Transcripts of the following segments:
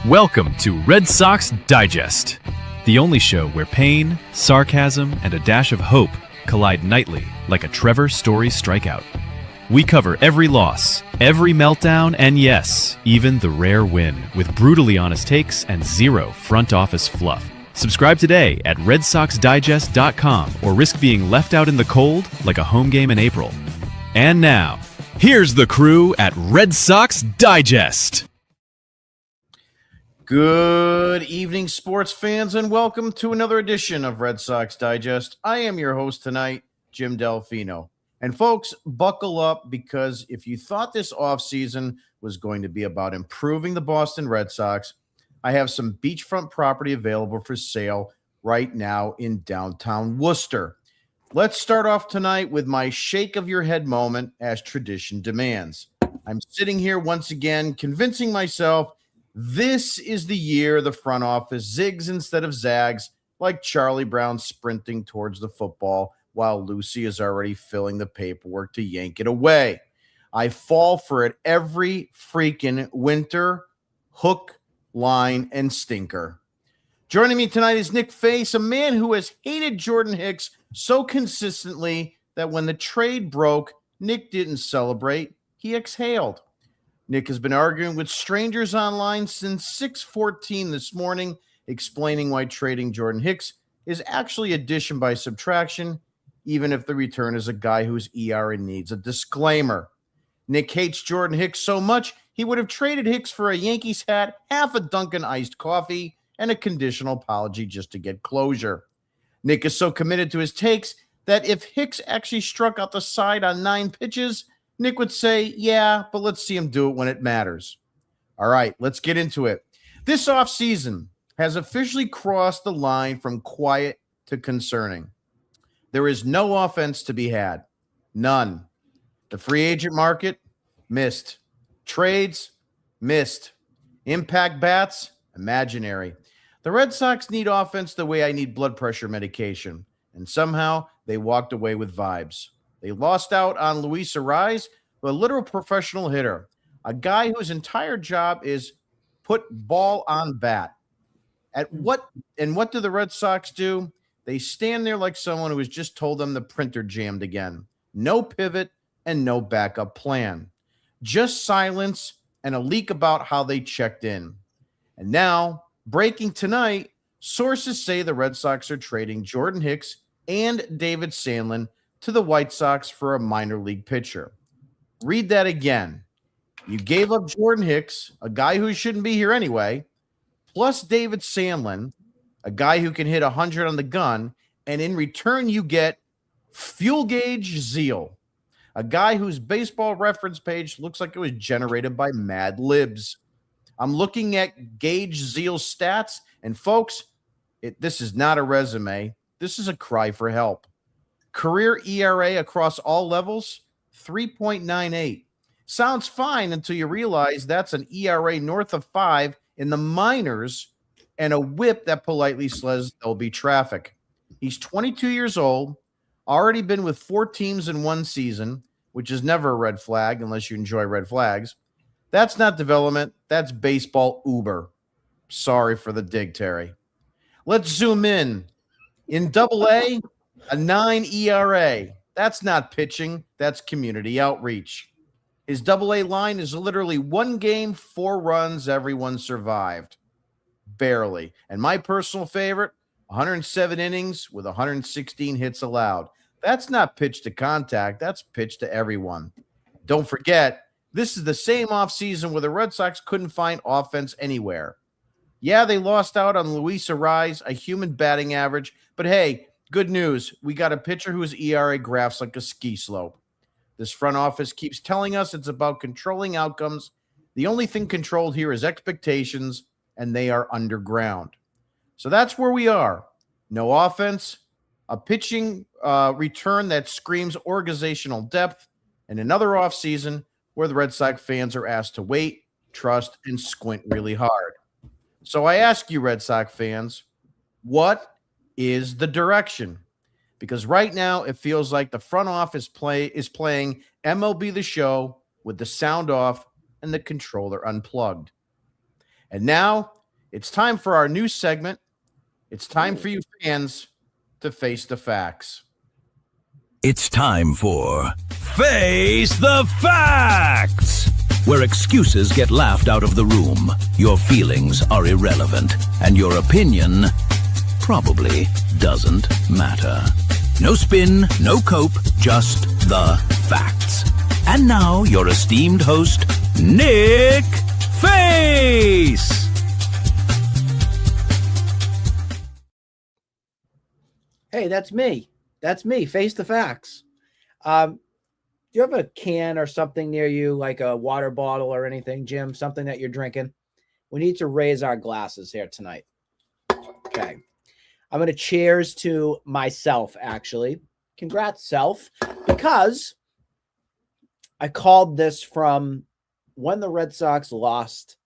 Welcome to Red Sox Digest, the only show where pain, sarcasm, and a dash of hope collide nightly like a Trevor Story strikeout. We cover every loss, every meltdown, and yes, even the rare win, with brutally honest takes and zero front office fluff. Subscribe today at RedSoxDigest.com or risk being left out in the cold like a home game in April. And now, here's the crew at Red Sox Digest. Good evening, sports fans, and welcome to another edition of Red Sox Digest. I am your host tonight, Jim Delfino. And folks, buckle up, because if you thought this offseason was going to be about improving the Boston Red Sox, I have some beachfront property available for sale right now in downtown Worcester. Let's start off tonight with my shake of your head moment, as tradition demands. I'm sitting here once again convincing myself this is the year the front office zigs instead of zags, like Charlie Brown sprinting towards the football while Lucy is already filling the paperwork to yank it away. I fall for it every freaking winter, hook, line, and stinker. Joining me tonight is Nick Face, a man who has hated Jordan Hicks so consistently that when the trade broke, Nick didn't celebrate, he exhaled. Nick has been arguing with strangers online since 6:14 this morning, explaining why trading Jordan Hicks is actually addition by subtraction, even if the return is a guy whose ERA needs a disclaimer. Nick hates Jordan Hicks so much, he would have traded Hicks for a Yankees hat, half a Dunkin' iced coffee, and a conditional apology just to get closure. Nick is so committed to his takes that if Hicks actually struck out the side on 9 pitches, Nick would say, yeah, but let's see him do it when it matters. All right, let's get into it. This offseason has officially crossed the line from quiet to concerning. There is no offense to be had. None. The free agent market, missed. Trades, missed. Impact bats, imaginary. The Red Sox need offense the way I need blood pressure medication, and somehow they walked away with vibes. They lost out on Luis Arraez, a literal professional hitter, a guy whose entire job is put ball on bat. What do the Red Sox do? They stand there like someone who has just told them the printer jammed again. No pivot and no backup plan. Just silence and a leak about how they checked in. And now, breaking tonight, sources say the Red Sox are trading Jordan Hicks and David Sandlin to the White Sox for a minor league pitcher. Read that again. You gave up Jordan Hicks, a guy who shouldn't be here anyway, plus David Sandlin, a guy who can hit 100 on the gun, and in return you get Fuel Gauge Zeal, a guy whose baseball reference page looks like it was generated by Mad Libs. I'm looking at Gauge Zeal's stats, and folks, this is not a resume. This is a cry for help. Career ERA across all levels, 3.98. Sounds fine until you realize that's an ERA north of 5 in the minors and a whip that politely says there'll be traffic. He's 22 years old, already been with 4 teams in 1 season, which is never a red flag unless you enjoy red flags. That's not development. That's baseball uber. Sorry for the dig, Terry. Let's zoom in. In Double-A, a 9 ERA. That's not pitching. That's community outreach. His Double-A line is literally 1 game, 4 runs, everyone survived. Barely. And my personal favorite, 107 innings with 116 hits allowed. That's not pitch to contact. That's pitch to everyone. Don't forget, this is the same offseason where the Red Sox couldn't find offense anywhere. Yeah, they lost out on Luis Arraez, a human batting average, but hey, good news. We got a pitcher whose ERA graphs like a ski slope. This front office keeps telling us it's about controlling outcomes. The only thing controlled here is expectations, and they are underground. So that's where we are. No offense, a pitching return that screams organizational depth, and another offseason where the Red Sox fans are asked to wait, trust, and squint really hard. So I ask you, Red Sox fans, what is the direction? Because right now it feels like the front office is playing MLB The Show with the sound off and the controller unplugged. And now it's time for our new segment. It's time for you fans to face the facts. It's time for Face the Facts, where excuses get laughed out of the room, your feelings are irrelevant, and your opinion probably doesn't matter. No spin, no cope, just the facts. And now, your esteemed host, Nick Face. Hey, that's me. That's me. Face the facts. Do you have a can or something near you, like a water bottle or anything, Jim? Something that you're drinking? We need to raise our glasses here tonight. Okay. I'm going to cheers to myself, actually. Congrats, self, because I called this from when the Red Sox lost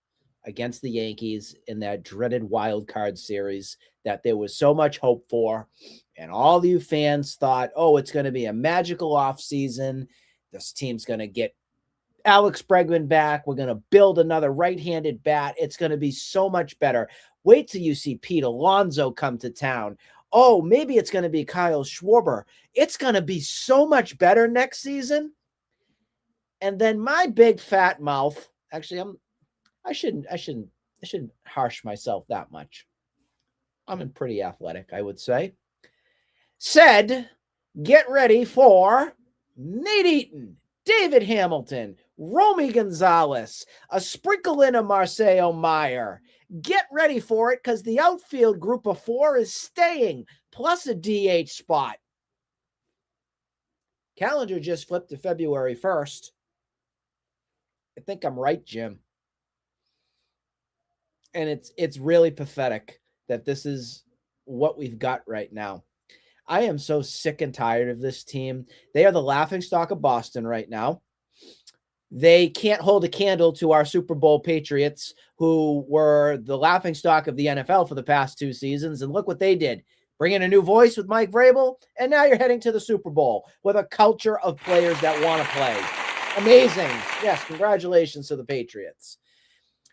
against the Yankees in that dreaded wild card series that there was so much hope for. And all you fans thought, oh, it's going to be a magical offseason. This team's going to get Alex Bregman back. We're going to build another right-handed bat. It's going to be so much better. Wait till you see Pete Alonso come to town. Oh, maybe it's going to be Kyle Schwarber. It's going to be so much better next season. And then my big fat mouth, actually, I shouldn't harsh myself that much. I'm pretty athletic, I would say. Said, get ready for Nate Eaton, David Hamilton, Romy Gonzalez, a sprinkle in of Marcelo Meyer. Get ready for it because the outfield group of 4 is staying, plus a DH spot. Calendar just flipped to February 1st. I think I'm right, Jim. And it's really pathetic that this is what we've got right now. I am so sick and tired of this team. They are the laughingstock of Boston right now. They can't hold a candle to our Super Bowl Patriots, who were the laughingstock of the NFL for the past 2 seasons. And look what they did. Bring in a new voice with Mike Vrabel, and now you're heading to the Super Bowl with a culture of players that want to play. Amazing. Yes, congratulations to the Patriots.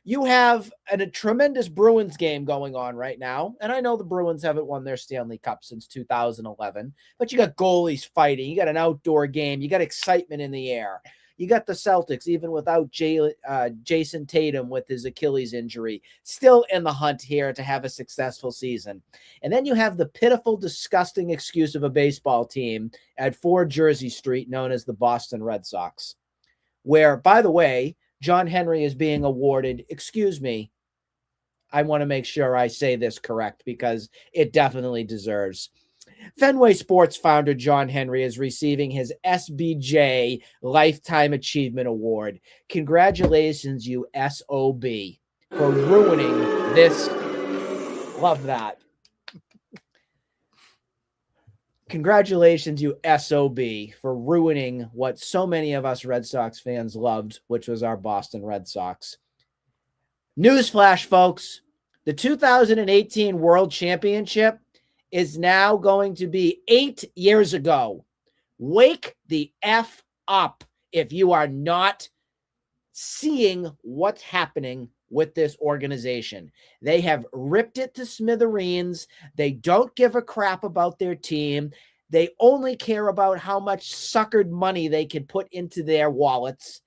You have a tremendous Bruins game going on right now. And I know the Bruins haven't won their Stanley Cup since 2011, but you got goalies fighting. You got an outdoor game. You got excitement in the air. You got the Celtics, even without Jason Tatum with his Achilles injury, still in the hunt here to have a successful season. And then you have the pitiful, disgusting excuse of a baseball team at 4 Jersey Street known as the Boston Red Sox, where, by the way, John Henry is being awarded, excuse me, I want to make sure I say this correct because it definitely deserves. Fenway Sports founder John Henry is receiving his SBJ Lifetime Achievement Award. Congratulations, you SOB, for ruining this. Love that. Congratulations, you SOB, for ruining what so many of us Red Sox fans loved, which was our Boston Red Sox. Newsflash, folks. The 2018 World Championship is now going to be 8 years ago. Wake the F up if you are not seeing what's happening with this organization. They have ripped it to smithereens. They don't give a crap about their team. They only care about how much suckered money they can put into their wallets.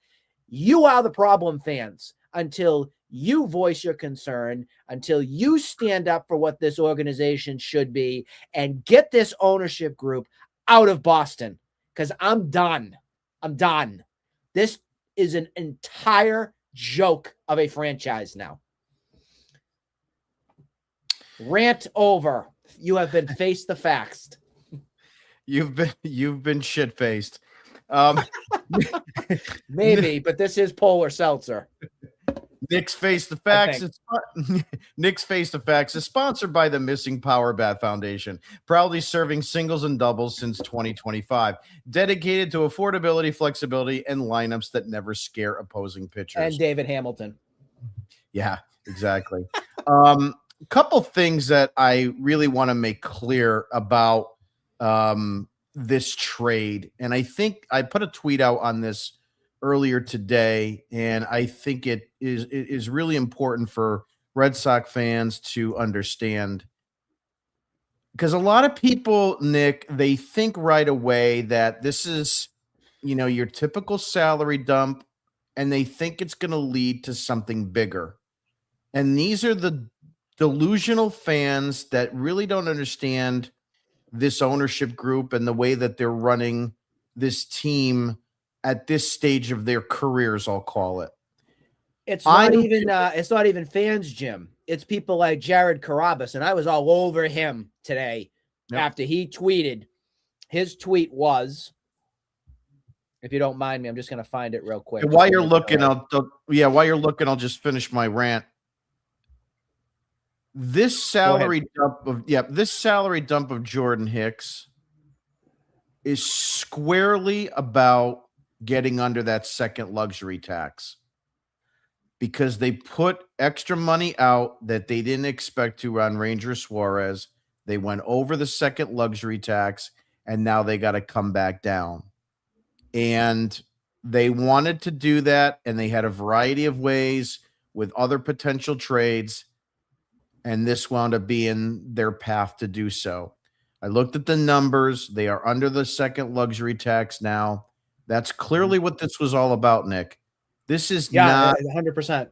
You are the problem, fans, until you voice your concern, until you stand up for what this organization should be and get this ownership group out of Boston, because I'm done. I'm done. This is an entire joke of a franchise now. Rant over. You have been faced the facts. You've been shit-faced. Maybe, but this is Polar Seltzer. Nick's Face the Facts. Nick's Face the Facts is sponsored by the Missing Power Bat Foundation, proudly serving singles and doubles since 2025, dedicated to affordability, flexibility, and lineups that never scare opposing pitchers. And David Hamilton. Yeah, exactly. Couple things that I really want to make clear about this trade, and I think I put a tweet out on this earlier today, and I think it is really important for Red Sox fans to understand. Because a lot of people, Nick, they think right away that this is, your typical salary dump, and they think it's going to lead to something bigger. And these are the delusional fans that really don't understand this ownership group and the way that they're running this team at this stage of their careers, I'll call it. It's not even fans, Jim. It's people like Jared Carabas, and I was all over him today after he tweeted. His tweet was, if you don't mind me, I'm just going to find it real quick. While you're looking, I'll just finish my rant. This salary dump of Jordan Hicks is squarely about getting under that second luxury tax, because they put extra money out that they didn't expect to on Ranger Suarez. They went over the second luxury tax, and now they got to come back down. And they wanted to do that, and they had a variety of ways with other potential trades, and this wound up being their path to do so. I looked at the numbers. They are under the second luxury tax now. That's clearly what this was all about, Nick. This is not 100%.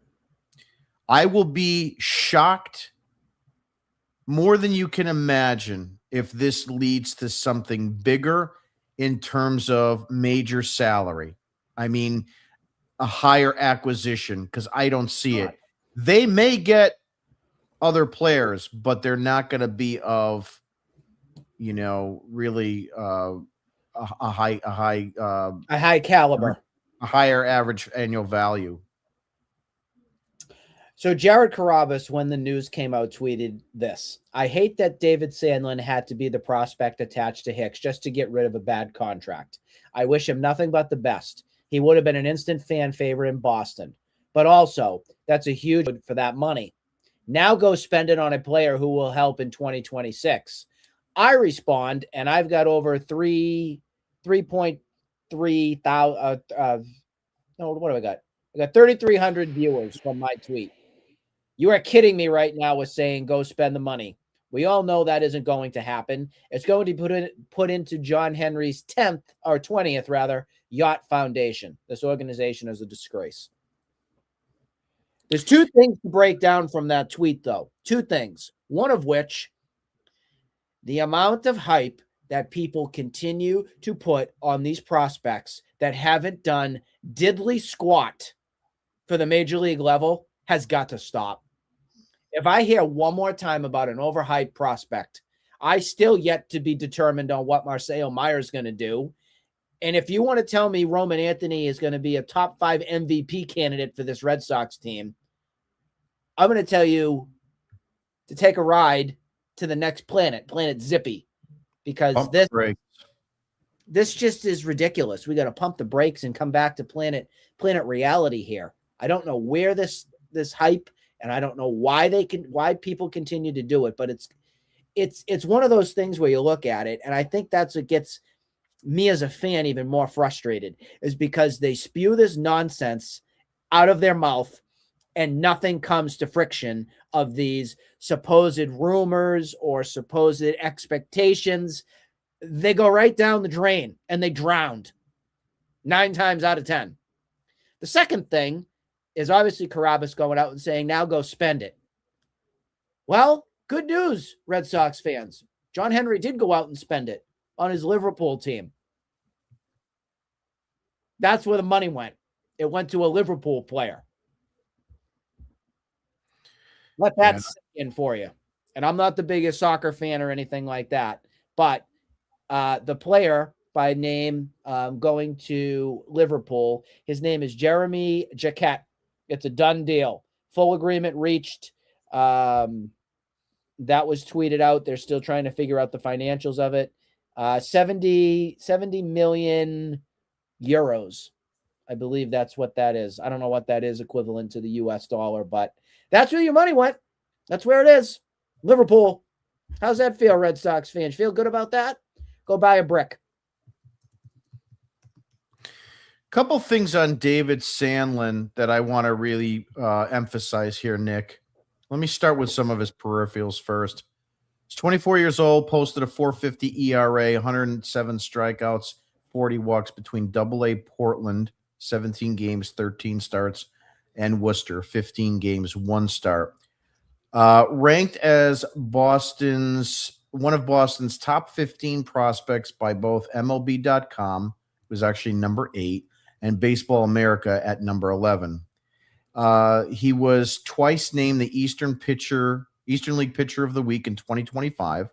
I will be shocked more than you can imagine if this leads to something bigger in terms of major salary. I mean, a higher acquisition, because I don't see it. They may get other players, but they're not going to be of, really a high caliber, a higher average annual value. So Jared Carabas, when the news came out, tweeted this: "I hate that David Sandlin had to be the prospect attached to Hicks just to get rid of a bad contract. I wish him nothing but the best. He would have been an instant fan favorite in Boston. But also, that's a huge for that money. Now go spend it on a player who will help in 2026. I respond, and I've got over 3.3 thousand. What do I got? I got 3,300 viewers from my tweet. You are kidding me right now with saying go spend the money. We all know that isn't going to happen. It's going to be put into John Henry's 10th or 20th rather yacht foundation. This organization is a disgrace." There's two things to break down from that tweet, though. Two things. One of which, the amount of hype that people continue to put on these prospects that haven't done diddly squat for the major league level has got to stop. If I hear one more time about an overhyped prospect, I still yet to be determined on what Marcelo Meyer is going to do. And if you want to tell me Roman Anthony is going to be a top 5 MVP candidate for this Red Sox team, I'm going to tell you to take a ride to the next planet Zippy, because this just is ridiculous. We got to pump the brakes and come back to planet reality here. I don't know where this hype, and I don't know why people continue to do it, but it's one of those things where you look at it, and I think that's what gets me as a fan even more frustrated, is because they spew this nonsense out of their mouth and nothing comes to friction of these supposed rumors or supposed expectations. They go right down the drain and they drowned 9 times out of 10. The second thing is obviously Carabas going out and saying, now go spend it. Well, good news, Red Sox fans. John Henry did go out and spend it on his Liverpool team. That's where the money went. It went to a Liverpool player. Let that sink in for you. And I'm not the biggest soccer fan or anything like that, but the player by name going to Liverpool, his name is Jeremy Jacquet. It's a done deal. Full agreement reached. That was tweeted out. They're still trying to figure out the financials of it. 70 million euros. I believe that's what that is. I don't know what that is equivalent to the US dollar, but that's where your money went. That's where it is. Liverpool. How's that feel, Red Sox fans? Feel good about that? Go buy a brick. Couple things on David Sandlin that I want to really emphasize here, Nick. Let me start with some of his peripherals first. He's 24 years old, posted a 4.50 ERA, 107 strikeouts, 40 walks between AA Portland, 17 games, 13 starts, and Worcester, 15 games, 1 start. Ranked as one of Boston's top 15 prospects by both MLB.com, was actually number 8, and Baseball America at number 11. He was twice named the Eastern League Pitcher of the Week in 2025.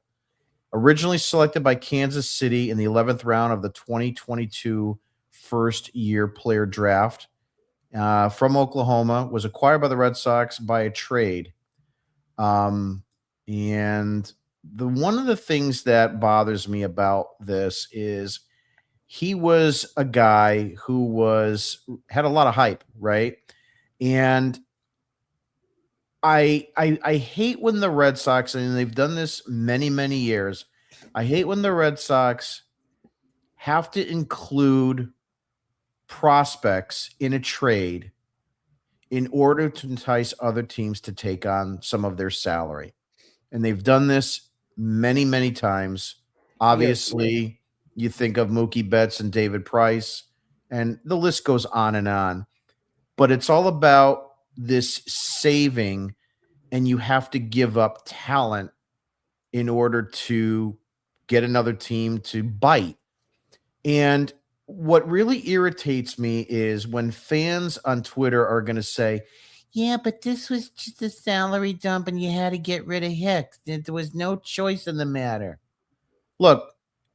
Originally selected by Kansas City in the 11th round of the 2022 first-year player draft, from Oklahoma, was acquired by the Red Sox by a trade. And one of the things that bothers me about this is he was a guy who had a lot of hype, right? And I hate when the Red Sox, and they've done this many, many years, I hate when the Red Sox have to include prospects in a trade in order to entice other teams to take on some of their salary. And they've done this many, many times. Obviously, you think of Mookie Betts and David Price, and the list goes on and on. But it's all about this saving, and you have to give up talent in order to get another team to bite. And what really irritates me is when fans on Twitter are going to say, yeah, but this was just a salary dump and you had to get rid of Hicks. There was no choice in the matter. Look,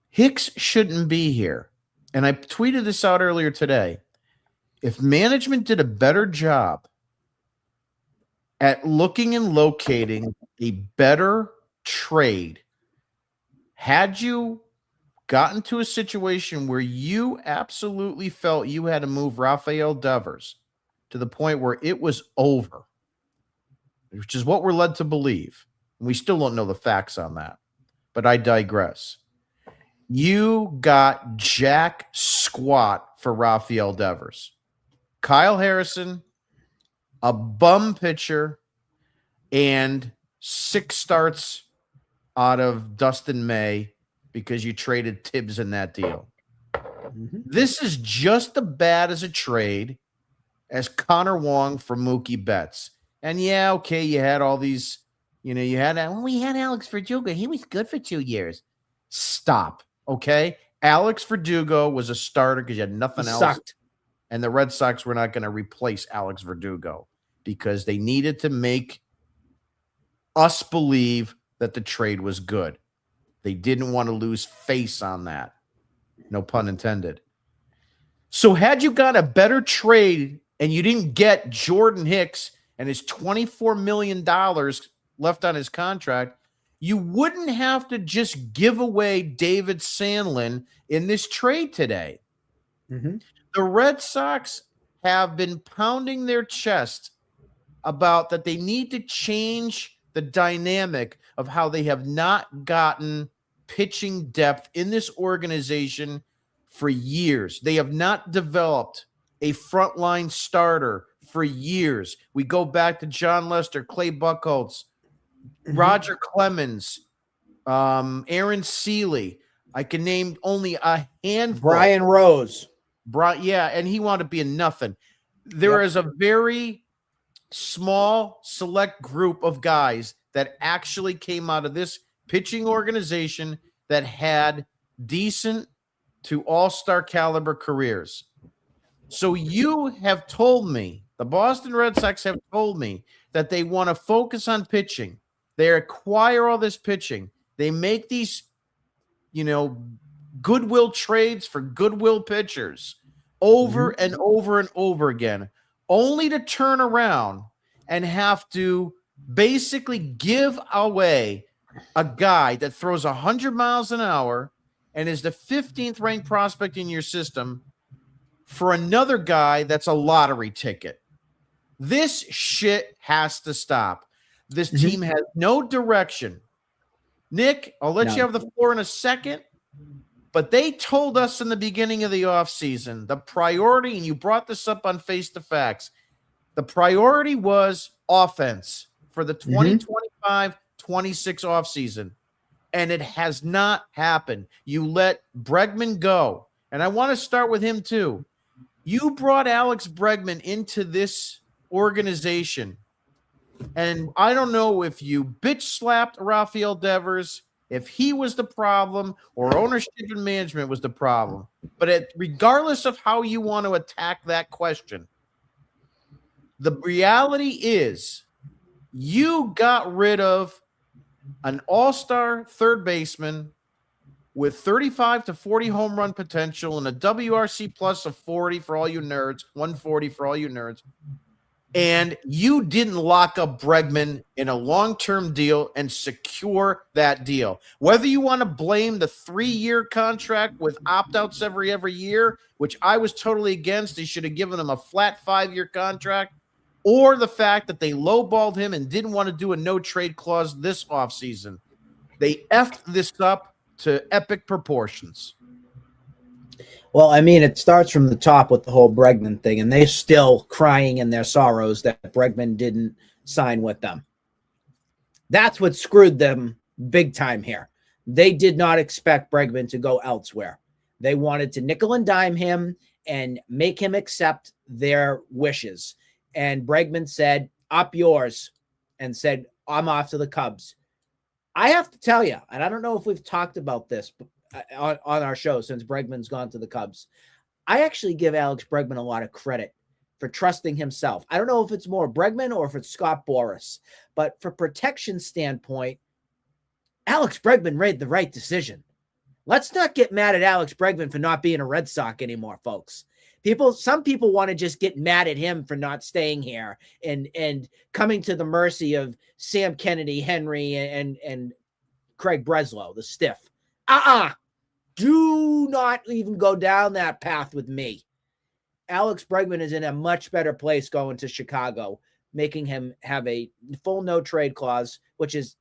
Hicks shouldn't be here. And I tweeted this out earlier today. If management did a better job at looking and locating a better trade, had you gotten to a situation where you absolutely felt you had to move Rafael Devers to the point where it was over, which is what we're led to believe. We still don't know the facts on that, but I digress. You got jack squat for Rafael Devers. Kyle Harrison, a bum pitcher, and 6 starts out of Dustin May because you traded Tibbs in that deal. Mm-hmm. This is just as bad as a trade as Connor Wong for Mookie Betts. And yeah, okay, you had all these, we had Alex Verdugo. He was good for 2 years. Stop, okay? Alex Verdugo was a starter because you had nothing else. Sucked. And the Red Sox were not going to replace Alex Verdugo because they needed to make us believe that the trade was good. They didn't want to lose face on that. No pun intended. So had you got a better trade and you didn't get Jordan Hicks and his $24 million left on his contract, you wouldn't have to just give away David Sandlin in this trade today. Mm-hmm. The Red Sox have been pounding their chest about that they need to change the dynamic of how they have not gotten pitching depth in this organization for years. They have not developed a frontline starter for years. We go back to John Lester, Clay Buchholz, Roger Clemens, Aaron Seeley. I can name only a handful. Brian Rose. Yeah, and he wound up being nothing. There is a very small, select group of guys that actually came out of this pitching organization that had decent to all-star caliber careers. So you have told me, the Boston Red Sox have told me that they want to focus on pitching. They acquire all this pitching. They make these, goodwill trades for goodwill pitchers over and over and over again, only to turn around and have to basically give away a guy that throws 100 miles an hour and is the 15th ranked prospect in your system for another guy that's a lottery ticket. This shit has to stop. This team has no direction. Nick, I'll let you have the floor in a second, but they told us in the beginning of the offseason, the priority, and you brought this up on Face the Facts, the priority was offense. for the 2025-26 offseason, and it has not happened. You let Bregman go, and I want to start with him too. You brought Alex Bregman into this organization, and I don't know if you bitch slapped Rafael Devers, if he was the problem, or ownership and management was the problem. But regardless of how you want to attack that question, the reality is you got rid of an all-star third baseman with 35 to 40 home run potential and a WRC plus of 40 for all you nerds, 140 for all you nerds. And you didn't lock up Bregman in a long-term deal and secure that deal. Whether you want to blame the 3-year contract with opt-outs every year, which I was totally against, they should have given him a flat 5-year contract, or the fact that they lowballed him and didn't want to do a no-trade clause this offseason. They effed this up to epic proportions. Well, I mean, it starts from the top with the whole Bregman thing, and they're still crying in their sorrows that Bregman didn't sign with them. That's what screwed them big time here. They did not expect Bregman to go elsewhere. They wanted to nickel and dime him and make him accept their wishes. And Bregman said, up yours, and said, I'm off to the Cubs. I have to tell you, and I don't know if we've talked about this on our show since Bregman's gone to the Cubs. I actually give Alex Bregman a lot of credit for trusting himself. I don't know if it's more Bregman or if it's Scott Boras, but for protection standpoint, Alex Bregman made the right decision. Let's not get mad at Alex Bregman for not being a Red Sox anymore, folks. Some people want to just get mad at him for not staying here and coming to the mercy of Sam Kennedy, Henry, and Craig Breslow, the stiff. Do not even go down that path with me. Alex Bregman is in a much better place going to Chicago, making him have a full no trade clause, which is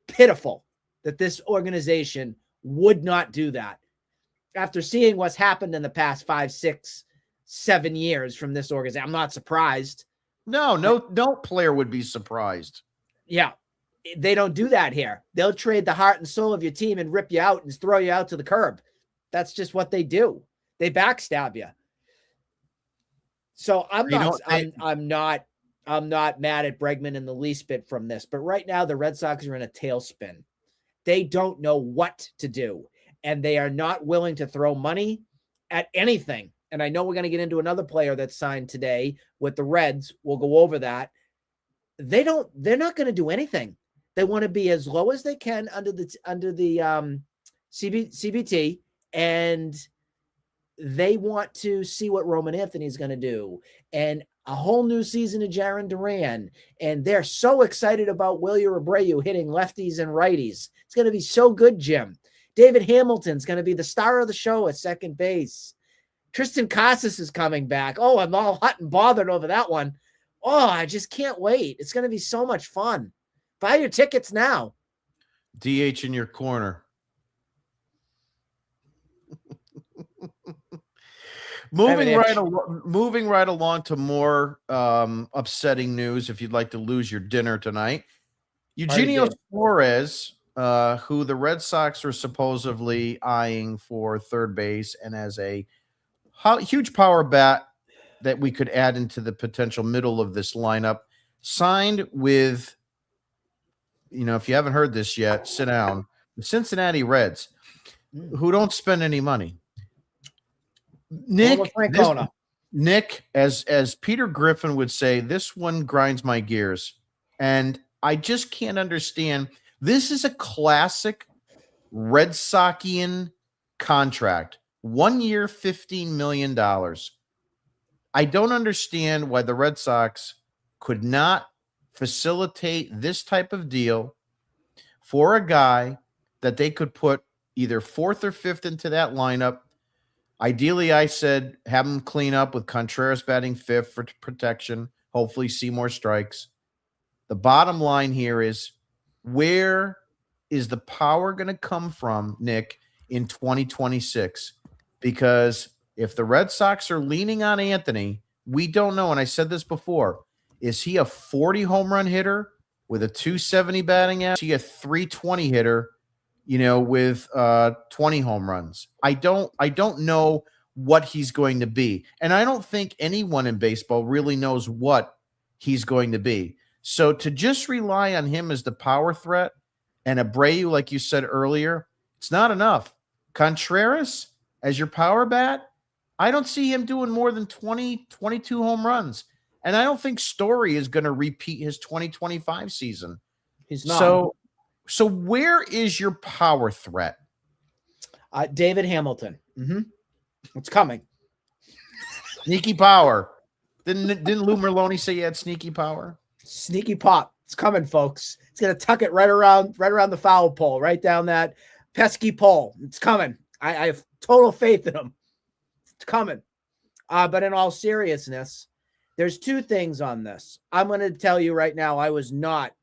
pitiful that this organization would not do that. After seeing what's happened in the past 5, 6, 7 years from this organization, I'm not surprised. No player would be surprised. Yeah. They don't do that here. They'll trade the heart and soul of your team and rip you out and throw you out to the curb. That's just what they do. They backstab you. So I'm not mad at Bregman in the least bit from this, but right now the Red Sox are in a tailspin. They don't know what to do, and they are not willing to throw money at anything. And I know we're going to get into another player that's signed today with the Reds. We'll go over that. They're not going to do anything. They want to be as low as they can under the CBT, and they want to see what Roman Anthony's going to do, and a whole new season of Jarren Duran. And they're so excited about Wilyer Abreu hitting lefties and righties. It's going to be so good, Jim. David Hamilton's going to be the star of the show at second base. Tristan Casas is coming back. Oh, I'm all hot and bothered over that one. Oh, I just can't wait. It's going to be so much fun. Buy your tickets now. DH in your corner. Moving right along to more upsetting news. If you'd like to lose your dinner tonight, Eugenio Suarez, who the Red Sox are supposedly eyeing for third base and as a huge power bat that we could add into the potential middle of this lineup, signed with, if you haven't heard this yet, sit down, the Cincinnati Reds, who don't spend any money. Nick, as Peter Griffin would say, this one grinds my gears. And I just can't understand. This is a classic Red Soxian contract. 1 year, $15 million. I don't understand why the Red Sox could not facilitate this type of deal for a guy that they could put either fourth or fifth into that lineup. Ideally, I said have him clean up with Contreras batting fifth for protection, hopefully see more strikes. The bottom line here is, where is the power going to come from, Nick, in 2026? Because if the Red Sox are leaning on Anthony, we don't know. And I said this before. Is he a 40 home run hitter with a 270 batting average, he a 320 hitter, with 20 home runs. I don't know what he's going to be. And I don't think anyone in baseball really knows what he's going to be. So to just rely on him as the power threat and Abreu, like you said earlier, it's not enough. Contreras as your power bat, I don't see him doing more than 20, 22 home runs. And I don't think Story is going to repeat his 2025 season. He's not. So where is your power threat? David Hamilton. It's coming. Sneaky power. Didn't Lou Merlone say you had sneaky power? Sneaky pop. It's coming, folks. It's gonna tuck it right around the foul pole, right down that pesky pole. It's coming. I have total faith in him. It's coming. But in all seriousness, there's two things on this. I'm going to tell you right now, I was not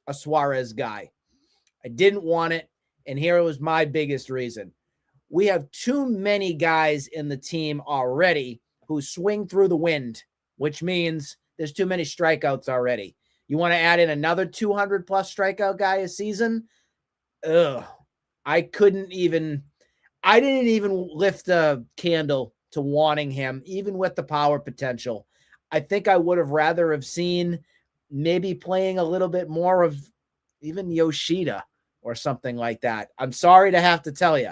a Suarez guy. I didn't want it, and here was my biggest reason. We have too many guys in the team already who swing through the wind, which means there's too many strikeouts already. You want to add in another 200-plus strikeout guy a season? I didn't even lift a candle to wanting him, even with the power potential. I think I would have rather have seen maybe playing a little bit more of even Yoshida or something like that. I'm sorry to have to tell you.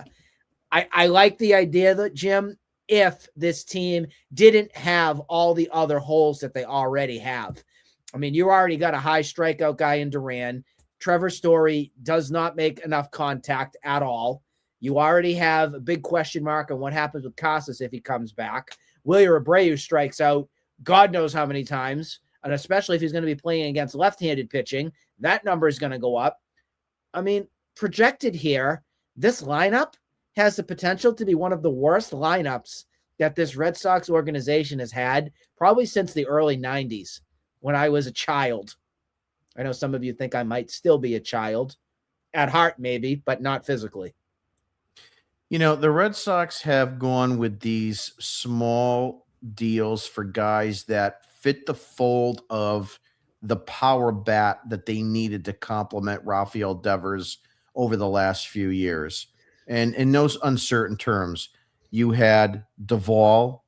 I like the idea that, Jim, if this team didn't have all the other holes that they already have. I mean, you already got a high strikeout guy in Duran. Trevor Story does not make enough contact at all. You already have a big question mark on what happens with Casas if he comes back. Wilyer Abreu strikes out God knows how many times, and especially if he's going to be playing against left-handed pitching, that number is going to go up. I mean, projected here, this lineup has the potential to be one of the worst lineups that this Red Sox organization has had probably since the early 90s when I was a child. I know some of you think I might still be a child at heart, maybe, but not physically. The Red Sox have gone with these small deals for guys that fit the fold of the power bat that they needed to complement Rafael Devers over the last few years. And in those uncertain terms, you had Duvall,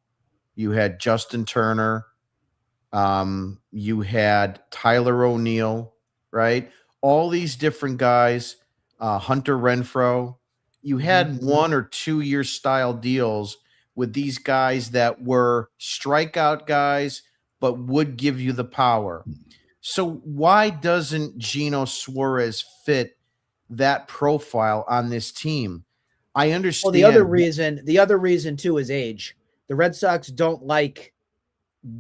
you had Justin Turner, you had Tyler O'Neill, right? All these different guys, Hunter Renfroe. You had 1 or 2 year style deals with these guys that were strikeout guys, but would give you the power. So why doesn't Gino Suarez fit that profile on this team? I understand. Well, the other reason too is age. The Red Sox don't like,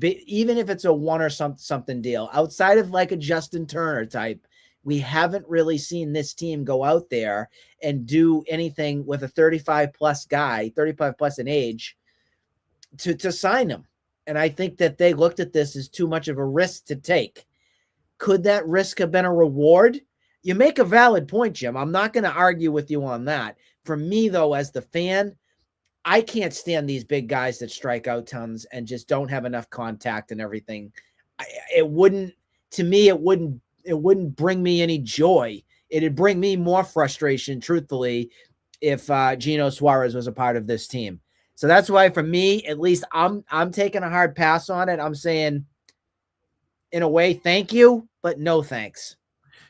even if it's a one or something deal, outside of like a Justin Turner type, we haven't really seen this team go out there and do anything with a 35 plus in age to sign him. And I think that they looked at this as too much of a risk to take. Could that risk have been a reward? You make a valid point, Jim. I'm not going to argue with you on that. For me, though, as the fan, I can't stand these big guys that strike out tons and just don't have enough contact and everything. It wouldn't bring me any joy. It'd bring me more frustration, truthfully, if Gino Suarez was a part of this team. So that's why, for me, at least, I'm taking a hard pass on it. I'm saying, in a way, thank you, but no thanks.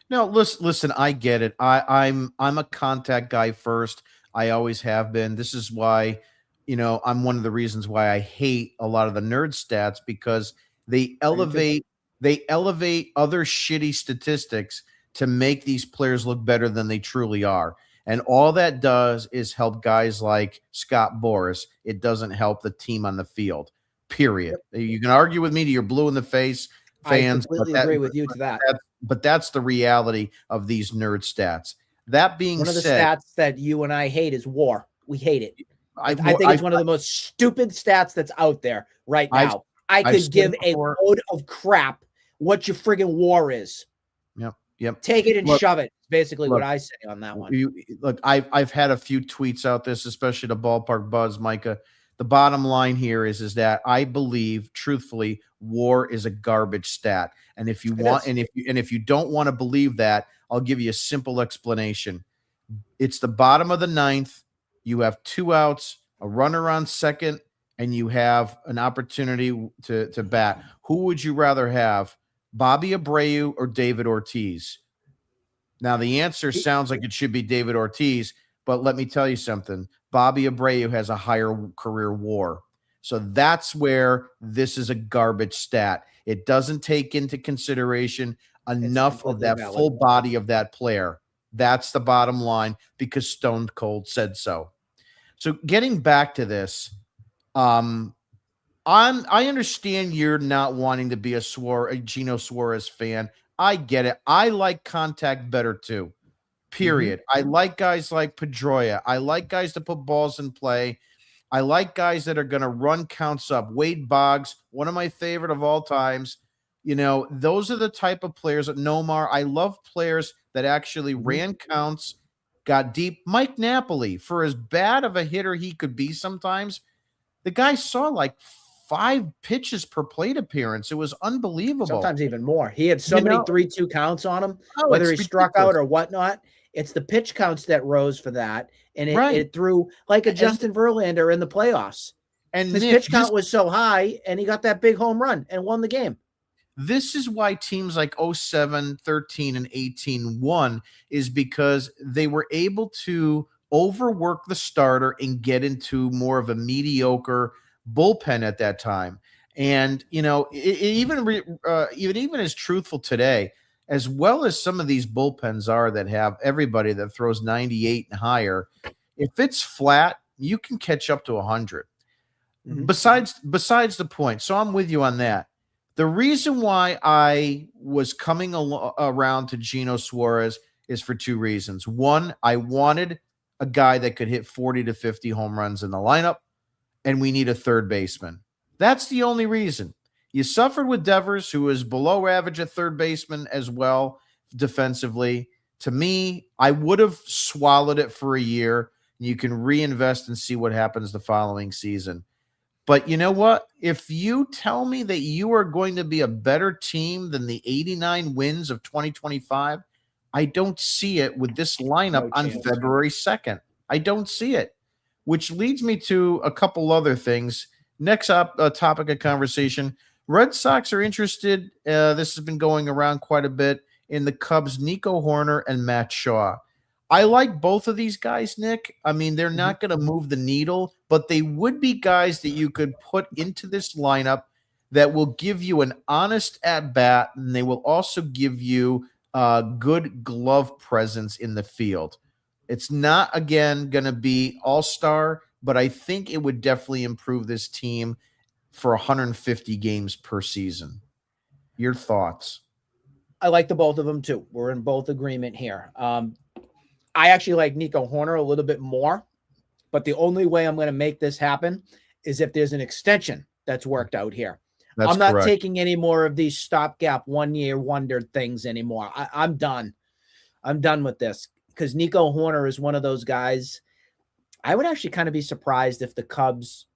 No, listen, I get it. I'm a contact guy first. I always have been. This is why, I'm one of the reasons why I hate a lot of the nerd stats, because they elevate other shitty statistics to make these players look better than they truly are. And all that does is help guys like Scott Boras. It doesn't help the team on the field, period. Yep. You can argue with me till you're blue in the face, fans. I completely agree with you to that. But that's the reality of these nerd stats. That being said, one of the stats that you and I hate is WAR. We hate it. I think it's one of the most stupid stats that's out there right now. I could give a load of crap what your friggin' WAR is. Yep. Take it and shove it. Basically what I say on that one. I've had a few tweets out this, especially the Ballpark Buzz, Micah, The bottom line here is that I believe, truthfully, WAR is a garbage stat. And if you It want, is. and if you don't want to believe that, I'll give you a simple explanation. It's the bottom of the ninth. You have 2 outs, a runner on second, and you have an opportunity to bat. Who would you rather have, Bobby Abreu or David Ortiz? Now, the answer sounds like it should be David Ortiz, but let me tell you something. Bobby Abreu has a higher career WAR. So that's where this is a garbage stat. It doesn't take into consideration enough of completely that valid. full body of that player. That's the bottom line because Stone Cold said so. So getting back to this, I understand you're not wanting to be a Gino Suarez fan. I get it. I like contact better too. Period. I like guys like Pedroia. I like guys that put balls in play. I like guys that are going to run counts up. Wade Boggs, one of my favorite of all times. Those are the type of players that Nomar. I love players that actually ran counts, got deep. Mike Napoli, for as bad of a hitter he could be sometimes, the guy saw like 5 pitches per plate appearance. It was unbelievable. Sometimes even more. He had so many 3-2 counts on him, Oh, whether he it's struck ridiculous. out or whatnot. It's the pitch counts that rose for that, and Right. it threw like a And- Justin Verlander in the playoffs. And His Nick, pitch count was so high, and he got that big home run and won the game. this is why teams like 07, 13, and 18 won, is because they were able to overwork the starter and get into more of a mediocre bullpen at that time. And even as truthful today, as well as some of these bullpens are that have everybody that throws 98 and higher, if it's flat, you can catch up to 100. Besides the point, so I'm with you on that. The reason why I was coming around to Gino Suarez is for 2 reasons. One, I wanted a guy that could hit 40 to 50 home runs in the lineup, and we need a third baseman. That's the only reason. You suffered with Devers, who is below average at third baseman as well defensively. To me, I would have swallowed it for a year. You can reinvest and see what happens the following season. But you know what? If you tell me that you are going to be a better team than the 89 wins of 2025, I don't see it with this lineup on February 2nd. I don't see it, which leads me to a couple other things. Next up, topic of conversation. Red Sox are interested. This has been going around quite a bit in the Cubs, Nico Horner and Matt Shaw. I like both of these guys, Nick. I mean, they're not going to move the needle, but they would be guys that you could put into this lineup that will give you an honest at bat, and they will also give you good glove presence in the field. It's not, again, going to be all-star, but I think it would definitely improve this team for 150 games per season. Your thoughts? I like the both of them too. We're in both agreement here. I actually like Nico Horner a little bit more, but the only way I'm going to make this happen is if there's an extension that's worked out here. I'm not taking any more of these stopgap 1-year wonder things anymore. I'm done. I'm done with this because Nico Horner is one of those guys. I would actually kind of be surprised if the Cubs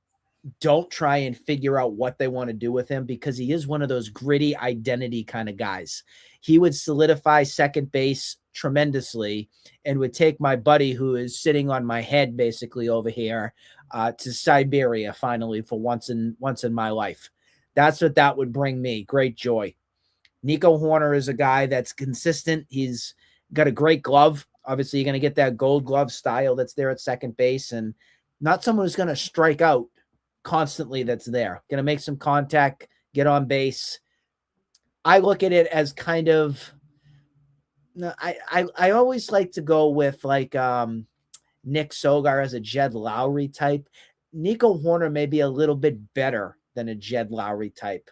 don't try and figure out what they want to do with him because he is one of those gritty identity kind of guys. He would solidify second base tremendously and would take my buddy who is sitting on my head basically over here to Siberia finally for once in my life. That's what that would bring me. Great joy. Nico Horner is a guy that's consistent. He's got a great glove. Obviously, you're going to get that gold glove style that's there at second base and not someone who's going to strike out constantly that's there. Going to make some contact, get on base. I look at it as kind of I always like to go with like Nick Sogar as a Jed Lowry type. Nico Horner may be a little bit better than a Jed Lowry type.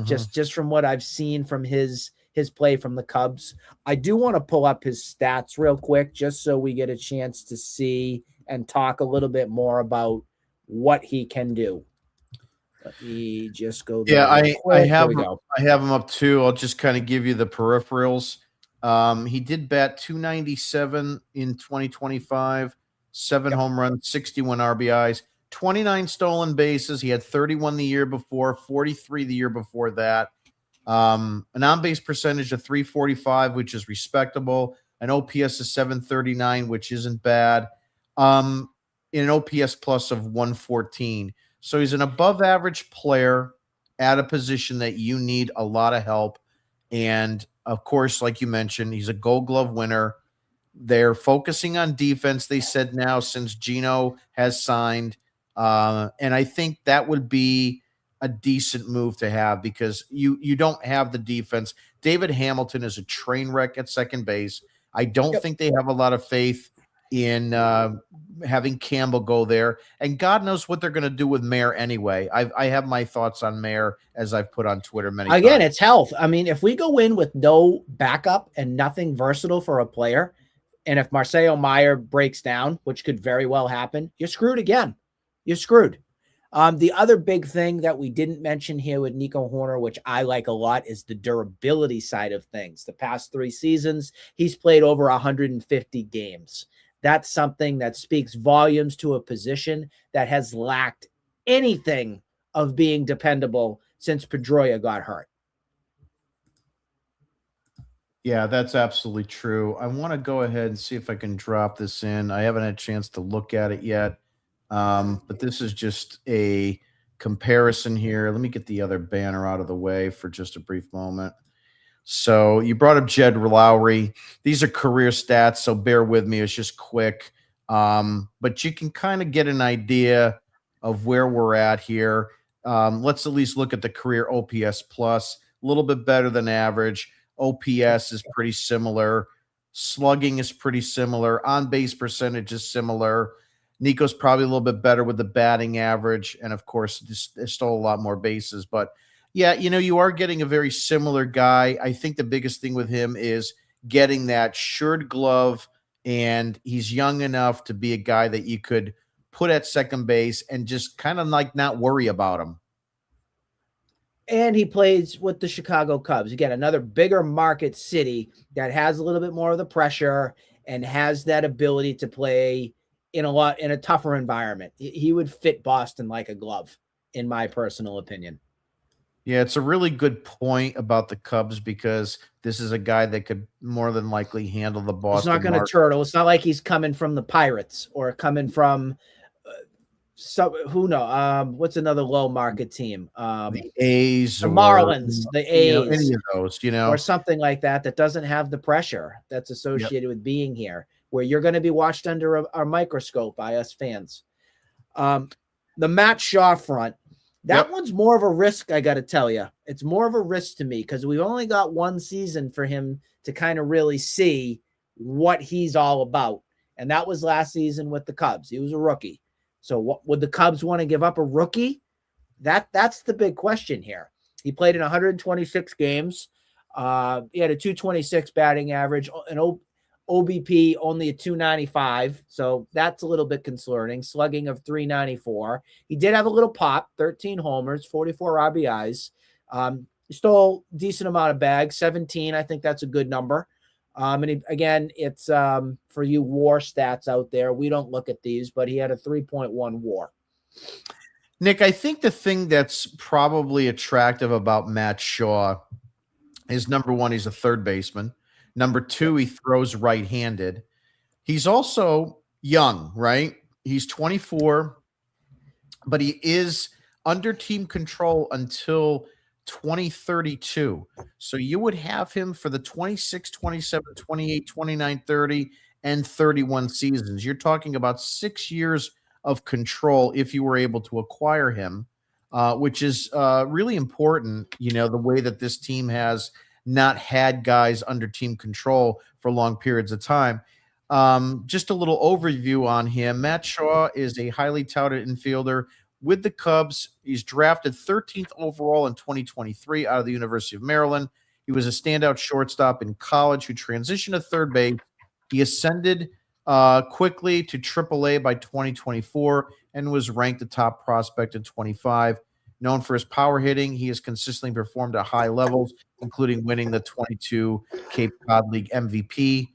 Just from what I've seen from his play from the Cubs. I do want to pull up his stats real quick just so we get a chance to see and talk a little bit more about what he can do. Let me just go there. Yeah, I have him up too. I'll just kind of give you the peripherals. He did bat 297 in 2025, 7 home runs, 61 RBIs, 29 stolen bases. He had 31 the year before, 43 the year before that. An on-base percentage of 345, which is respectable. An OPS of 739, which isn't bad. In an OPS plus of 114. So he's an above-average player at a position that you need a lot of help. And, of course, like you mentioned, he's a Gold Glove winner. They're focusing on defense, they said now, since Gino has signed. And I think that would be a decent move to have because you don't have the defense. David Hamilton is a train wreck at second base. I don't think they have a lot of faith in having Campbell go there. And God knows what they're going to do with Mayer anyway. I have my thoughts on Mayer, as I've put on Twitter many times. Again, it's health. I mean, if we go in with no backup and nothing versatile for a player, and if Marcelo Meyer breaks down, which could very well happen, you're screwed again. You're screwed. The other big thing that we didn't mention here with Nico Horner, which I like a lot, is the durability side of things. The past 3 seasons, he's played over 150 games. That's something that speaks volumes to a position that has lacked anything of being dependable since Pedroia got hurt. Yeah, that's absolutely true. I want to go ahead and see if I can drop this in. I haven't had a chance to look at it yet, but this is just a comparison here. Let me get the other banner out of the way for just a brief moment. So you brought up Jed Lowry. These are career stats, so bear with me. It's just quick. But you can kind of get an idea of where we're at here. Let's at least look at the career OPS plus, a little bit better than average. OPS is pretty similar. Slugging is pretty similar. On-base percentage is similar. Nico's probably a little bit better with the batting average. And, of course, there's still a lot more bases. But, yeah, you are getting a very similar guy. I think the biggest thing with him is getting that shirred glove, and he's young enough to be a guy that you could put at second base and just kind of like not worry about him. And he plays with the Chicago Cubs. Again, another bigger market city that has a little bit more of the pressure and has that ability to play in a tougher environment. He would fit Boston like a glove, in my personal opinion. Yeah, it's a really good point about the Cubs because this is a guy that could more than likely handle the Boston. He's not going to turtle. It's not like he's coming from the Pirates or coming from who knows? What's another low market team? The A's, the Marlins, the A's, any of those, or something like that doesn't have the pressure that's associated with being here, where you're going to be watched under a microscope by us fans. The Matt Shaw front, that one's more of a risk. I got to tell you, it's more of a risk to me because we've only got 1 season for him to kind of really see what he's all about, and that was last season with the Cubs. He was a rookie. So what would the Cubs want to give up a rookie? That's the big question here. He played in 126 games. He had a 226 batting average, an OBP only a 295. So that's a little bit concerning. Slugging of 394. He did have a little pop, 13 homers, 44 RBIs. He stole a decent amount of bags, 17. I think that's a good number. And again, it's for you WAR stats out there. We don't look at these, but he had a 3.1 WAR. Nick, I think the thing that's probably attractive about Matt Shaw is, number one, he's a third baseman. Number two, he throws right-handed. He's also young, right? He's 24, but he is under team control until 2032. So you would have him for the 26, 27, 28, 29, 30, and 31 seasons. You're talking about 6 years of control if you were able to acquire him, which is really important, the way that this team has not had guys under team control for long periods of time. Just a little overview on him. Matt Shaw is a highly touted infielder with the Cubs. He's drafted 13th overall in 2023 out of the University of Maryland. He was a standout shortstop in college who transitioned to third base. He ascended quickly to AAA by 2024 and was ranked a top prospect in 25. Known for his power hitting, he has consistently performed at high levels, including winning the 22 Cape Cod League MVP.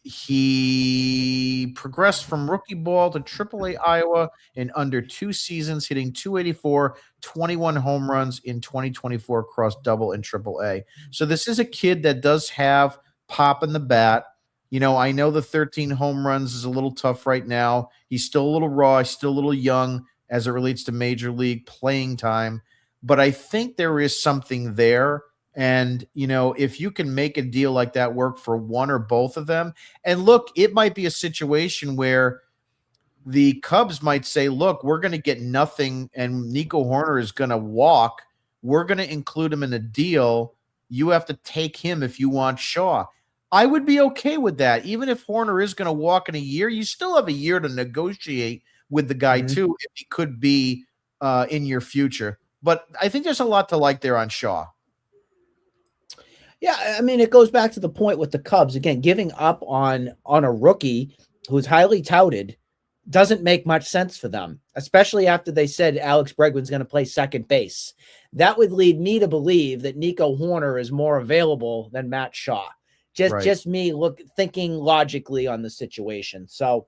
he progressed from rookie ball to AAA Iowa in under 2 seasons, hitting 284, 21 home runs in 2024 across double and AAA. So this is a kid that does have pop in the bat. I know the 13 home runs is a little tough right now. He's still a little raw. He's still a little young as it relates to major league playing time. But I think there is something there. And, if you can make a deal like that work for one or both of them, and look, it might be a situation where the Cubs might say, look, we're going to get nothing and Nico Horner is going to walk. We're going to include him in the deal. You have to take him if you want Shaw. I would be okay with that. Even if Horner is going to walk in a year, you still have a year to negotiate with the guy too, if he could be in your future. But I think there's a lot to like there on Shaw. Yeah, I mean, it goes back to the point with the Cubs. Again, giving up on a rookie who's highly touted doesn't make much sense for them, especially after they said Alex Bregman's going to play second base. That would lead me to believe that Nico Horner is more available than Matt Shaw. Just me thinking logically on the situation. So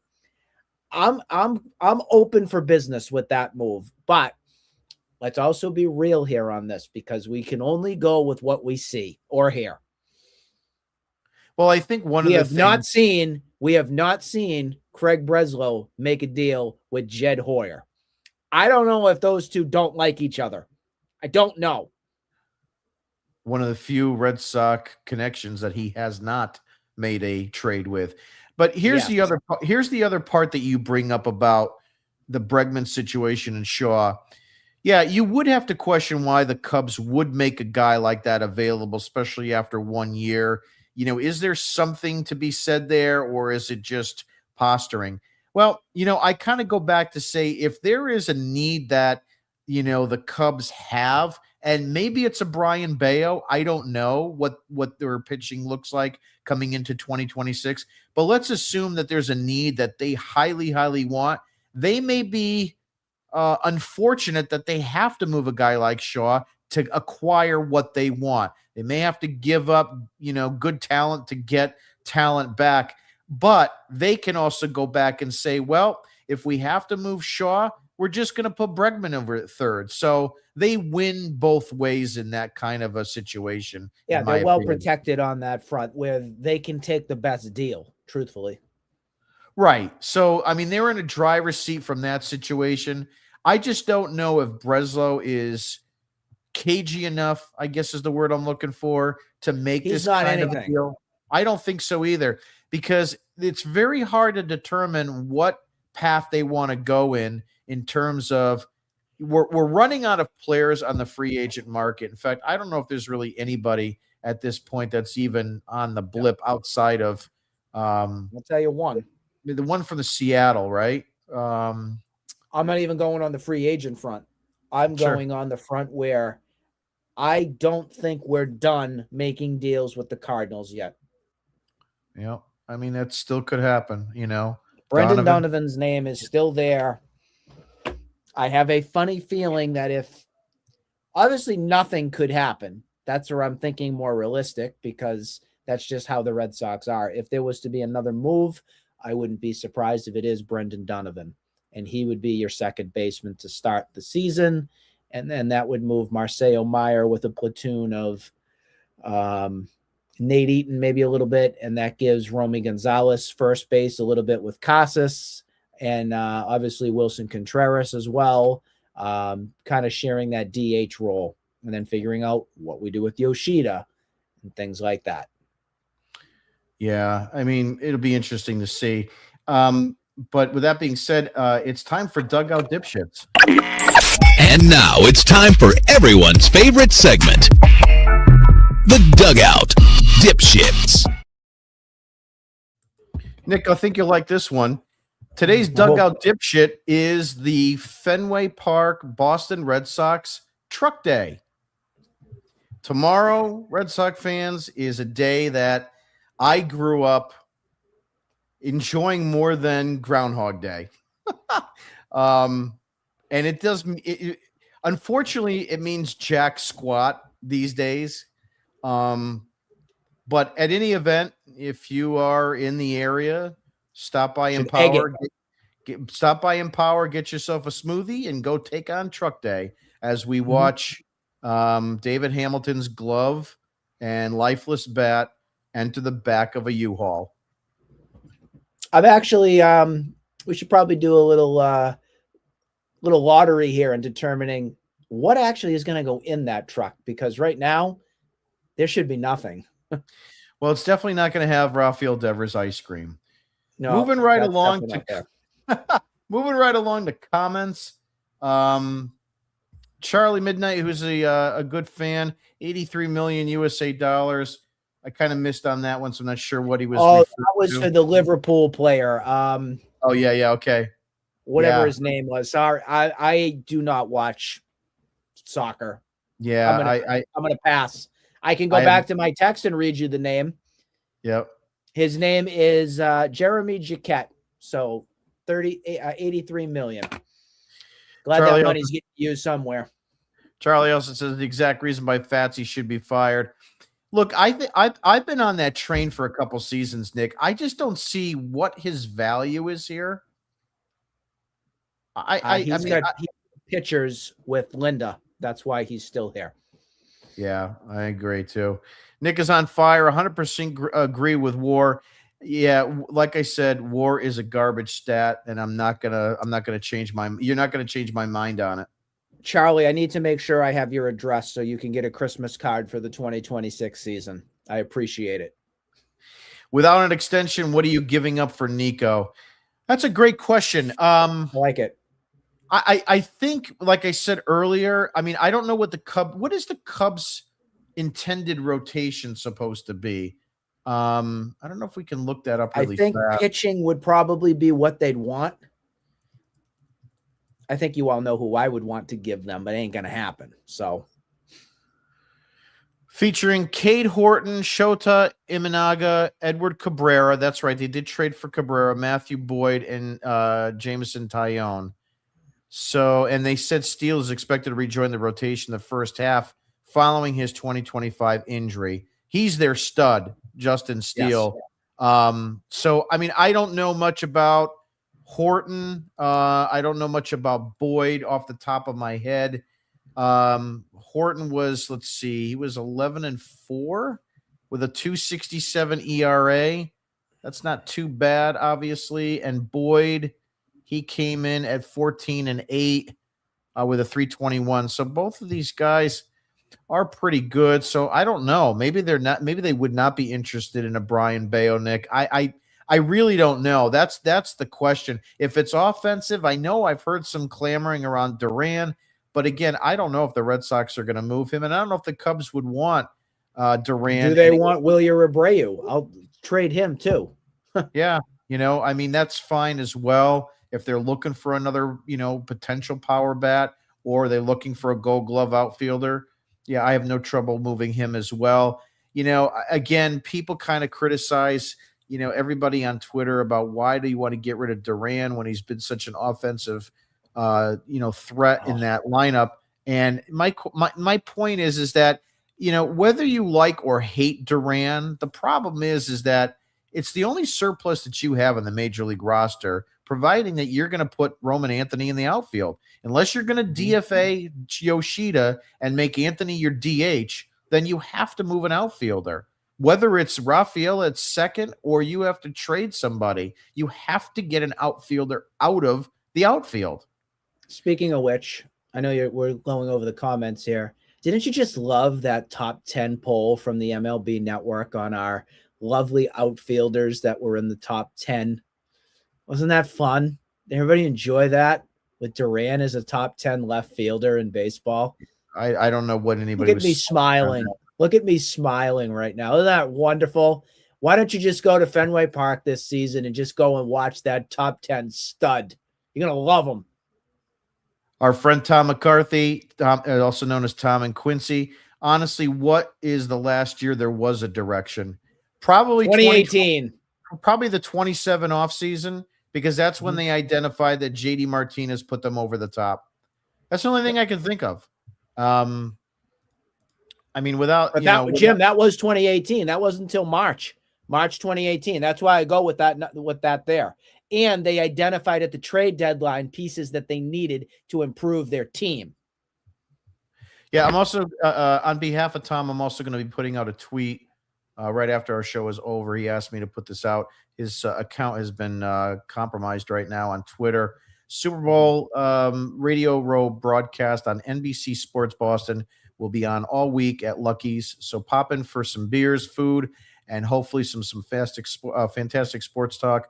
I'm open for business with that move, but let's also be real here on this, because we can only go with what we see or hear. Well, I think we have not seen Craig Breslow make a deal with Jed Hoyer. I don't know if those two don't like each other. I don't know. One of the few Red Sox connections that he has not made a trade with. But here's the other part that you bring up about the Bregman situation and Shaw. Yeah, you would have to question why the Cubs would make a guy like that available, especially after 1 year. Is there something to be said there, or is it just posturing? Well, I kind of go back to say, if there is a need that, the Cubs have, and maybe it's a Brian Bayo. I don't know what their pitching looks like coming into 2026, but let's assume that there's a need that they highly, highly want. They may be unfortunate that they have to move a guy like Shaw to acquire what they want. They may have to give up, good talent to get talent back, but they can also go back and say, well, if we have to move Shaw, we're just going to put Bregman over at third. So they win both ways in that kind of a situation. Yeah, they're well protected on that front where they can take the best deal, truthfully. Right. So, I mean, they're in a driver's seat from that situation. I just don't know if Breslow is cagey enough, I guess is the word I'm looking for, to make this kind of a deal. I don't think so either, because it's very hard to determine what path they want to go in terms of we're running out of players on the free agent market. In fact, I don't know if there's really anybody at this point that's even on the blip outside of I'll tell you one. The one from the Seattle, right? I'm not even going on the free agent front. I'm going on the front where I don't think we're done making deals with the Cardinals yet. Yeah, I mean, that still could happen, Brendan Donovan's name is still there. I have a funny feeling that if obviously nothing could happen, that's where I'm thinking more realistic, because that's just how the Red Sox are. If there was to be another move, I wouldn't be surprised if it is Brendan Donovan, and he would be your second baseman to start the season. And then that would move Marcelo Meyer with a platoon of Nate Eaton, maybe a little bit. And that gives Romy Gonzalez first base a little bit with Casas, and obviously Wilson Contreras as well, kind of sharing that DH role, and then figuring out what we do with Yoshida and things like that. Yeah, I mean, it'll be interesting to see. But with that being said, it's time for Dugout Dipshits. And now it's time for everyone's favorite segment, the Dugout Dipshits. Nick, I think you'll like this one. Today's Dugout Dipshit is the Fenway Park Boston Red Sox Truck Day. Tomorrow, Red Sox fans, is a day that I grew up enjoying more than Groundhog Day. And it does, unfortunately, it means jack squat these days. But at any event, if you are in the area, stop by Should egg Empower. Stop by Empower, get yourself a smoothie, and go take on Truck Day as we watch David Hamilton's glove and lifeless bat enter the back of a U-Haul. I'm actually we should probably do a little lottery here in determining what actually is going to go in that truck, because right now there should be nothing. Well, it's definitely not going to have Rafael Devers ice cream. No, moving right that's along definitely to not there. moving right along to comments. Charlie Midnight, who's a good fan, 83 million USA dollars. I kind of missed on that one, so I'm not sure what he was. Oh, that was for the Liverpool player. Oh yeah, okay. Whatever his name was. Sorry, I do not watch soccer. Yeah, I'm gonna pass. I can go back to my text and read you the name. Yep. His name is Jeremy Jaquette. So 83 million. Glad Charlie that money's getting used somewhere. Charlie also says the exact reason why Fatsy should be fired. Look, I've been on that train for a couple seasons, Nick. I just don't see what his value is here. He's got pictures with Linda. That's why he's still here. Yeah, I agree too. Nick is on fire. 100% agree with War. Yeah, like I said, War is a garbage stat, and I'm not gonna change my. You're not gonna change my mind on it. Charlie, I need to make sure I have your address so you can get a Christmas card for the 2026 season. I appreciate it. Without an extension, what are you giving up for Nico? That's a great question. I like it. I think, like I said earlier, I mean, I don't know what what is the Cubs' intended rotation supposed to be? I don't know if we can look that up really fast. I think pitching would probably be what they'd want. I think you all know who I would want to give them, but it ain't going to happen. So, featuring Cade Horton, Shota Imanaga, Edward Cabrera. That's right. They did trade for Cabrera, Matthew Boyd, and Jameson Tyone. So, and they said Steele is expected to rejoin the rotation the first half following his 2025 injury. He's their stud, Justin Steele. Yes. So, I mean, I don't know much about Horton. I don't know much about Boyd off the top of my head. Horton was, let's see, he was 11-4 with a 2.67 ERA. That's not too bad, obviously. And Boyd, he came in at 14-8 with a 3.21. So both of these guys are pretty good. So I don't know. Maybe they're not. Maybe they would not be interested in a Brian Bayo, Nick. I really don't know. That's the question. If it's offensive, I know I've heard some clamoring around Duran, but again, I don't know if the Red Sox are going to move him, and I don't know if the Cubs would want Duran. Do they want Wilyer Abreu? I'll trade him too. Yeah, I mean, that's fine as well. If they're looking for another, potential power bat, or they're looking for a Gold Glove outfielder, yeah, I have no trouble moving him as well. Again, people kind of criticize, everybody on Twitter about why do you want to get rid of Duran when he's been such an offensive, threat in that lineup. And my point is that, whether you like or hate Duran, the problem is that it's the only surplus that you have in the major league roster, providing that you're going to put Roman Anthony in the outfield. Unless you're going to DFA Yoshida and make Anthony your DH, then you have to move an outfielder. Whether it's Rafael at second or you have to trade somebody, you have to get an outfielder out of the outfield. Speaking of which, I know we're going over the comments here. Didn't you just love that top 10 poll from the MLB Network on our lovely outfielders that were in the top 10? Wasn't that fun? Did everybody enjoy that with Duran as a top 10 left fielder in baseball? I don't know what anybody was. Look at me smiling. Look at me smiling right now. Isn't that wonderful? Why don't you just go to Fenway Park this season and just go and watch that top 10 stud? You're going to love him. Our friend Tom McCarthy, also known as Tom and Quincy. Honestly, what is the last year there was a direction? Probably 2018. Probably the 27 offseason, because that's when they identified that JD Martinez put them over the top. That's the only thing I can think of. I mean, without Jim, that was 2018. That wasn't until March March 2018. That's why I go with that there. And they identified at the trade deadline pieces that they needed to improve their team. Yeah, I'm also on behalf of Tom, I'm also going to be putting out a tweet right after our show is over. He asked me to put this out. His account has been compromised right now on Twitter. Super Bowl Radio Row broadcast on NBC Sports Boston will be on all week at Lucky's. So pop in for some beers, food, and hopefully some fantastic sports talk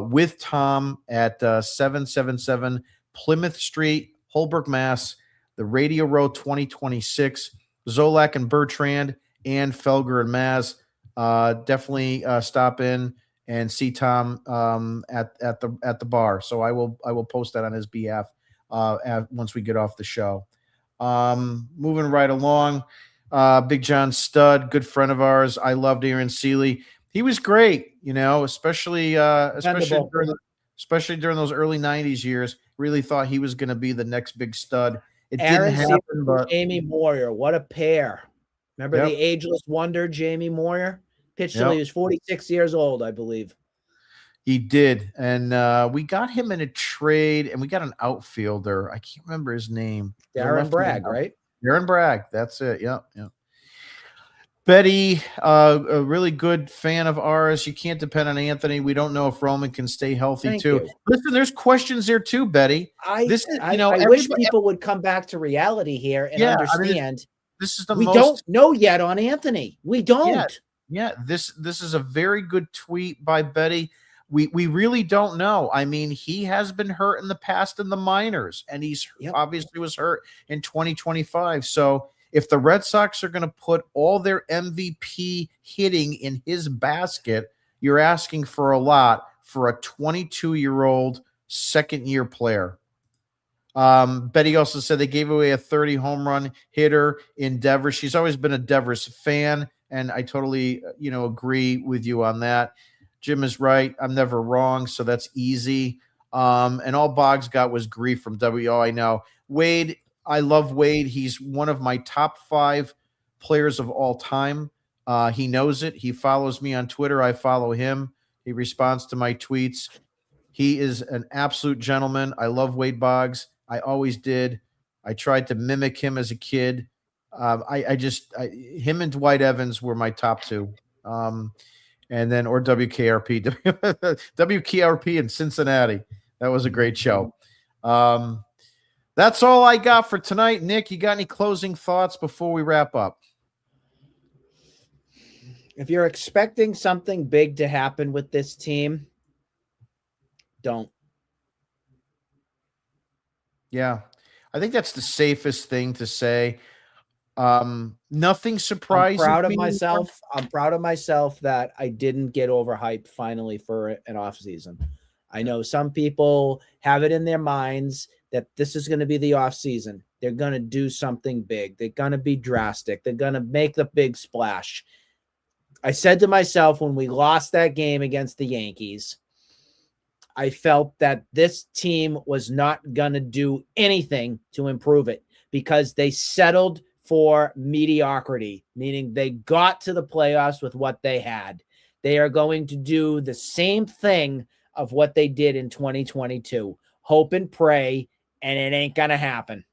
with Tom at 777 Plymouth Street, Holbrook, Mass. The Radio Row 2026, Zolak and Bertrand, and Felger and Maz. Definitely stop in and see Tom at the bar. So I will post that on his behalf once we get off the show. Moving right along, Big John Stud, good friend of ours. I loved Aaron Seeley. He was great, especially during those early '90s years. Really thought he was going to be the next big stud. It Aaron didn't happen, but Jamie Moyer, what a pair. Remember the ageless wonder, Jamie Moyer? Pitched till he was 46 years old, I believe. He did. And we got him in a trade, and we got an outfielder. I can't remember his name. Darren Bragg, right? Darren Bragg. That's it. Yeah. Betty, a really good fan of ours. You can't depend on Anthony. We don't know if Roman can stay healthy Thank too. you. Listen, there's questions there too, Betty. I wish people would come back to reality here and understand. This is we don't know yet on Anthony. We don't. Yeah, this is a very good tweet by Betty. We really don't know. I mean, he has been hurt in the past in the minors, and he's obviously was hurt in 2025. So if the Red Sox are going to put all their MVP hitting in his basket, you're asking for a lot for a 22-year-old second-year player. Betty also said they gave away a 30 home run hitter in Devers. She's always been a Devers fan, and I totally, agree with you on that. Jim is right. I'm never wrong, so that's easy. And all Boggs got was grief from WO. I know. Wade, I love Wade. He's one of my top 5 players of all time. He knows it. He follows me on Twitter. I follow him. He responds to my tweets. He is an absolute gentleman. I love Wade Boggs. I always did. I tried to mimic him as a kid. Him and Dwight Evans were my top 2. And then, or WKRP, WKRP in Cincinnati. That was a great show. That's all I got for tonight. Nick, you got any closing thoughts before we wrap up? If you're expecting something big to happen with this team, don't. Yeah, I think that's the safest thing to say. Nothing surprising. I'm proud of myself. I'm proud of myself that I didn't get overhyped finally for an off season. I know some people have it in their minds that this is going to be the off season. They're going to do something big. They're going to be drastic. They're going to make the big splash. I said to myself when we lost that game against the Yankees, I felt that this team was not going to do anything to improve it because they settled for mediocrity, meaning they got to the playoffs with what they had. They are going to do the same thing of what they did in 2022. Hope and pray, and it ain't going to happen.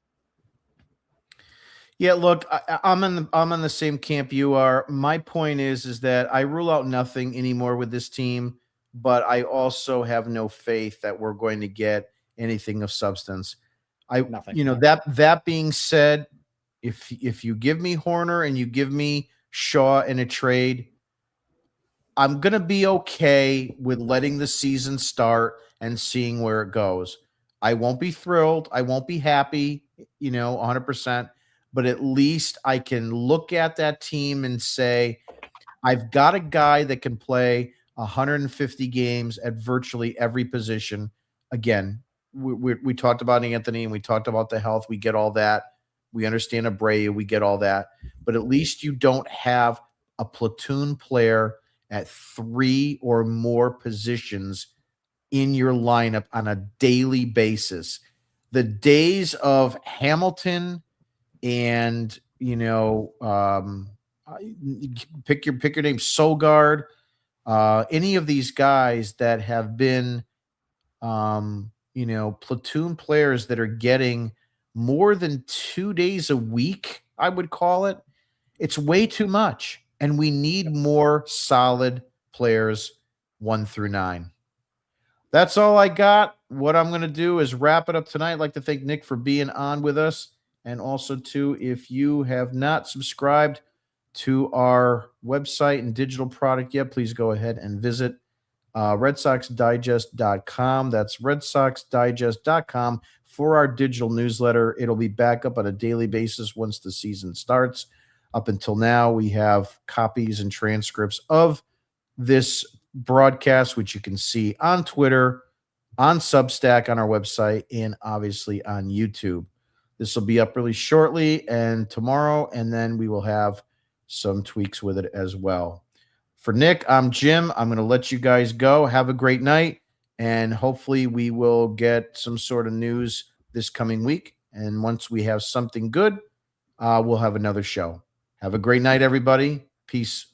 Yeah, look, I'm in the same camp you are. My point is that I rule out nothing anymore with this team, but I also have no faith that we're going to get anything of substance. Nothing. That being said, if you give me Horner and you give me Shaw in a trade, I'm going to be okay with letting the season start and seeing where it goes. I won't be thrilled. I won't be happy, 100%. But at least I can look at that team and say, I've got a guy that can play 150 games at virtually every position. Again, we talked about Anthony and we talked about the health. We get all that. We understand Abreu. We get all that. But at least you don't have a platoon player at 3 or more positions in your lineup on a daily basis. The days of Hamilton and pick your name, Sogard, any of these guys that have been, platoon players that are getting more than 2 days a week, I would call it. It's way too much. And we need more solid players 1 through 9. That's all I got. What I'm going to do is wrap it up tonight. I'd like to thank Nick for being on with us. And also, too, if you have not subscribed to our website and digital product yet, please go ahead and visit RedSoxDigest.com. That's RedSoxDigest.com for our digital newsletter. It'll be back up on a daily basis once the season starts. Up until now, we have copies and transcripts of this broadcast, which you can see on Twitter, on Substack, on our website, and obviously on YouTube. This will be up really shortly and tomorrow, and then we will have some tweaks with it as well. For Nick, I'm Jim. I'm going to let you guys go. Have a great night, and hopefully we will get some sort of news this coming week. And once we have something good, we'll have another show. Have a great night, everybody. Peace.